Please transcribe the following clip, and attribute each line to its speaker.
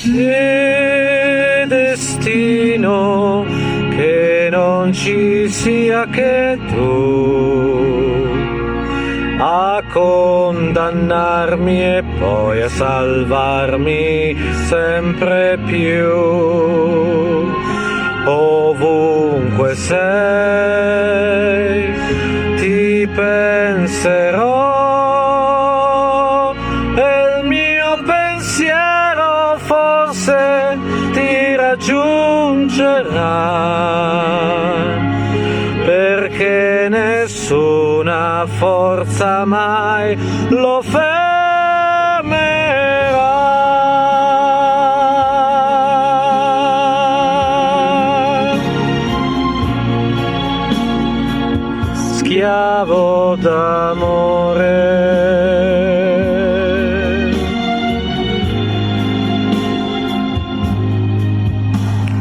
Speaker 1: È destino che non ci sia che tu a condannarmi e poi a salvarmi sempre più. Ovunque sei, ti penserò e il mio pensiero forse ti raggiungerà, perché nessuna forza mai lo fermerà.